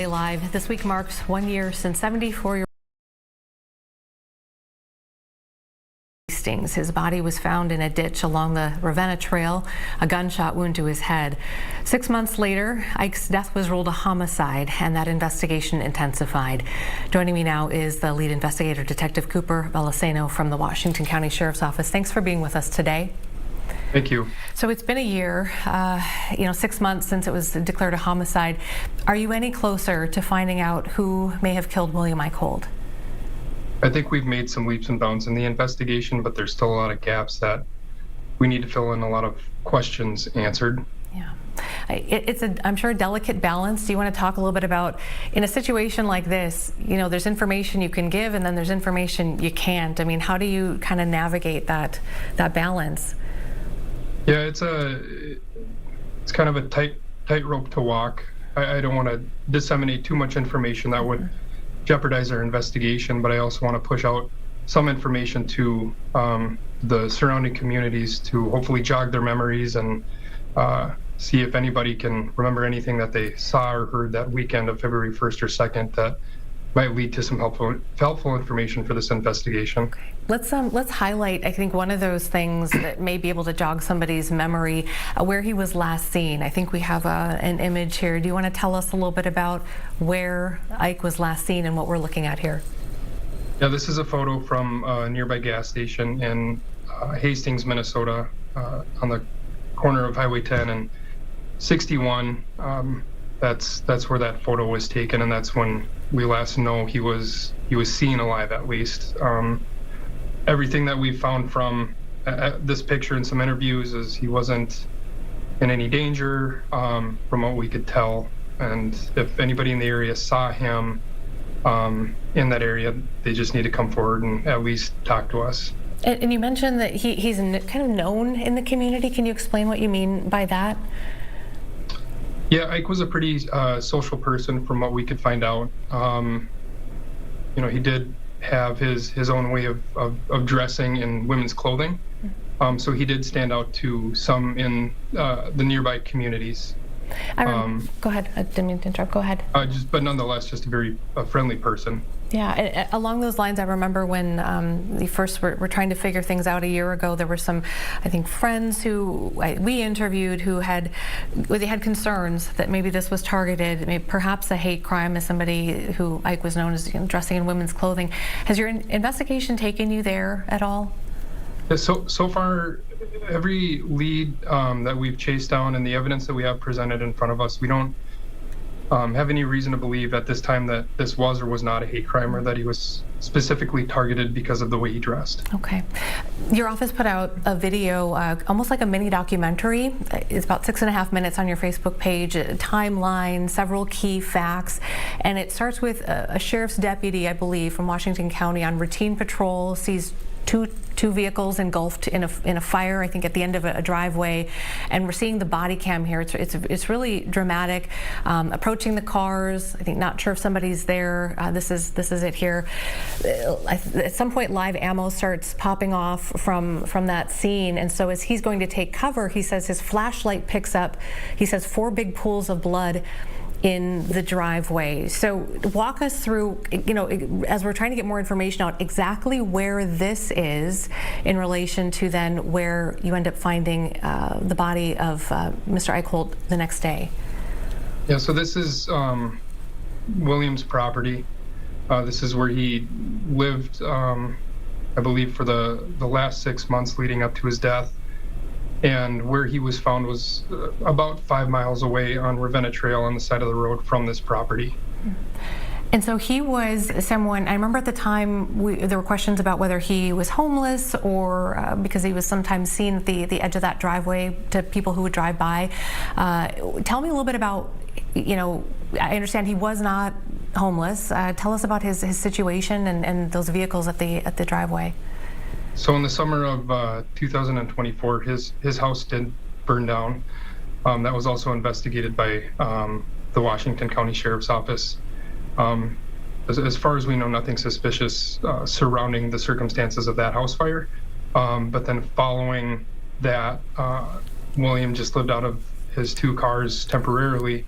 Live. This week marks 1 year since 74-year-old Hastings. His body was found in a ditch along the Ravenna Trail, a gunshot wound to his head. 6 months later, Ike's death was ruled a homicide, and that investigation intensified. Joining me now is the lead investigator, Detective Cooper Valesano from the Washington County Sheriff's Office. Thanks for being with us today. Thank you. So it's been a year, 6 months since it was declared a homicide. Are you any closer to finding out who may have killed William Eickholt? I think we've made some leaps and bounds in the investigation, but there's still a lot of gaps that we need to fill in, a lot of questions answered. Yeah. It's I'm sure, a delicate balance. Do you want to talk a little bit about, in a situation like this, there's information you can give and then there's information you can't. I mean, how do you kind of navigate that balance? Yeah, it's kind of a tightrope to walk. I don't want to disseminate too much information that would jeopardize our investigation, but I also want to push out some information to the surrounding communities to hopefully jog their memories and see if anybody can remember anything that they saw or heard that weekend of February 1st or 2nd that might lead to some helpful information for this investigation. Okay. Let's highlight, I think, one of those things that may be able to jog somebody's memory, where he was last seen. I think we have an image here. Do you want to tell us a little bit about where Ike was last seen and what we're looking at here? Yeah, this is a photo from a nearby gas station in Hastings, Minnesota, on the corner of Highway 10 and 61. That's where that photo was taken, and that's when we last know he was seen alive, at least. Everything that we found from this picture and some interviews is he wasn't in any danger, from what we could tell. And if anybody in the area saw him in that area, they just need to come forward and at least talk to us. And you mentioned that he's kind of known in the community. Can you explain what you mean by that? Yeah, Ike was a pretty social person from what we could find out. He did have his own way of dressing in women's clothing. So he did stand out to some in the nearby communities. Go ahead. I didn't mean to interrupt. Go ahead. But nonetheless, just a very friendly person. Yeah, along those lines, I remember when we first were trying to figure things out a year ago, there were some, I think, friends who we interviewed who had concerns that maybe this was targeted, maybe perhaps a hate crime, as somebody who Ike was known as dressing in women's clothing. Has your investigation taken you there at all? Yeah, so far, every lead that we've chased down and the evidence that we have presented in front of us, we don't have any reason to believe at this time that this was or was not a hate crime, or that he was specifically targeted because of the way he dressed. Okay. Your office put out a video, almost like a mini documentary. It's about 6.5 minutes on your Facebook page, a timeline, several key facts, and it starts with a sheriff's deputy, I believe, from Washington County on routine patrol, sees two vehicles engulfed in a fire, I think at the end of a driveway, and we're seeing the body cam here. It's really dramatic. Approaching the cars, I think, not sure if somebody's there. This is it here. At some point, live ammo starts popping off from that scene, and so as he's going to take cover, he says his flashlight picks up, he says, 4 big pools of blood in the driveway. So walk us through, as we're trying to get more information out, exactly where this is in relation to then where you end up finding the body of Mr. Eickholt the next day. Yeah, so this is William's property. This is where he lived, I believe, for the last 6 months leading up to his death. And where he was found was about 5 miles away on Ravenna Trail on the side of the road from this property. And so he was someone, I remember at the time there were questions about whether he was homeless or because he was sometimes seen at the edge of that driveway to people who would drive by. Tell me a little bit about, I understand he was not homeless. Tell us about his situation and those vehicles at the driveway. So in the summer of 2024, his house did burn down. That was also investigated by the Washington County Sheriff's Office. As far as we know, nothing suspicious surrounding the circumstances of that house fire. But then following that, William just lived out of his 2 cars temporarily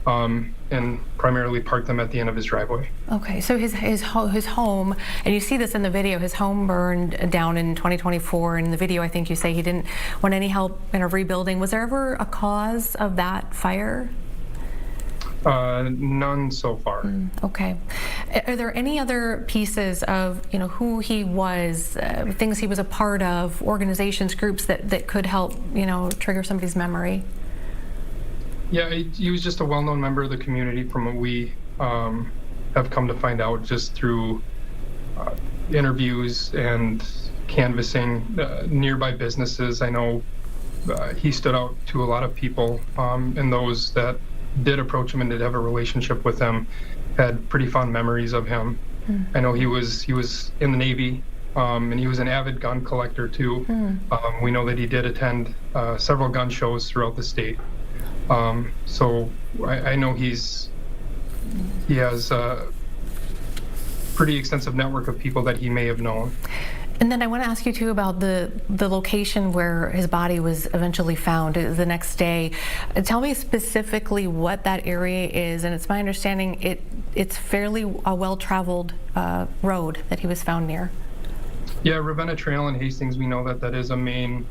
and primarily parked them at the end of his driveway. Okay, so his home, and you see this in the video, his home burned down in 2024. In the video, I think you say he didn't want any help in a rebuilding. Was there ever a cause of that fire? None so far. Okay. Are there any other pieces of, who he was, things he was a part of, organizations, groups that could help, trigger somebody's memory? Yeah, he was just a well-known member of the community from what we have come to find out just through interviews and canvassing nearby businesses. I know he stood out to a lot of people, and those that did approach him and did have a relationship with him had pretty fond memories of him. I know he was in the Navy, and he was an avid gun collector too. We know that he did attend several gun shows throughout the state. So I know he has a pretty extensive network of people that he may have known. And then I want to ask you too about the location where his body was eventually found the next day. Tell me specifically what that area is, and it's my understanding it's fairly a well-traveled road that he was found near. Yeah, Ravenna Trail in Hastings, we know that is a main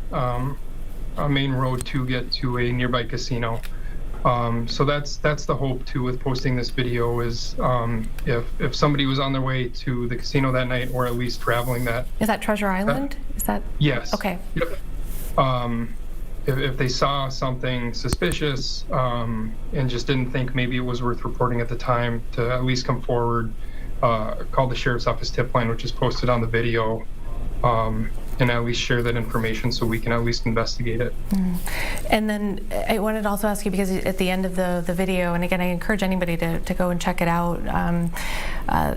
road to get to a nearby casino. So that's the hope too with posting this video is if somebody was on their way to the casino that night, or at least traveling that. Is that Treasure Island? Is that? Yes. Okay. Yep. If they saw something suspicious and just didn't think maybe it was worth reporting at the time, to at least come forward, call the sheriff's office tip line, which is posted on the video. And at least share that information so we can at least investigate it. And then I wanted to also ask you, because at the end of the video, and again I encourage anybody to go and check it out,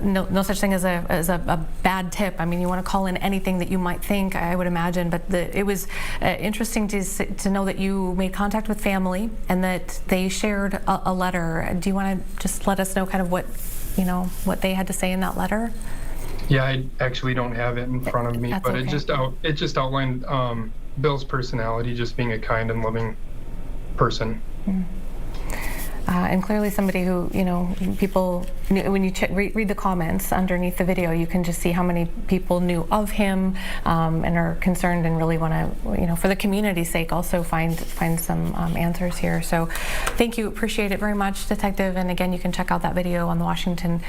no such thing as a bad tip. I mean, you want to call in anything that you might think, I would imagine, but it was interesting to know that you made contact with family and that they shared a letter. Do you want to just let us know kind of what they had to say in that letter? Yeah, I actually don't have it in front of me, That's but okay. it just outlined Bill's personality, just being a kind and loving person. And clearly somebody who, people, when you read the comments underneath the video, you can just see how many people knew of him and are concerned and really want to, for the community's sake, also find some answers here. So thank you. Appreciate it very much, Detective. And again, you can check out that video on the Washington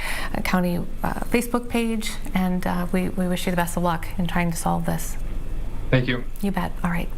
County Facebook page. And we wish you the best of luck in trying to solve this. Thank you. You bet. All right.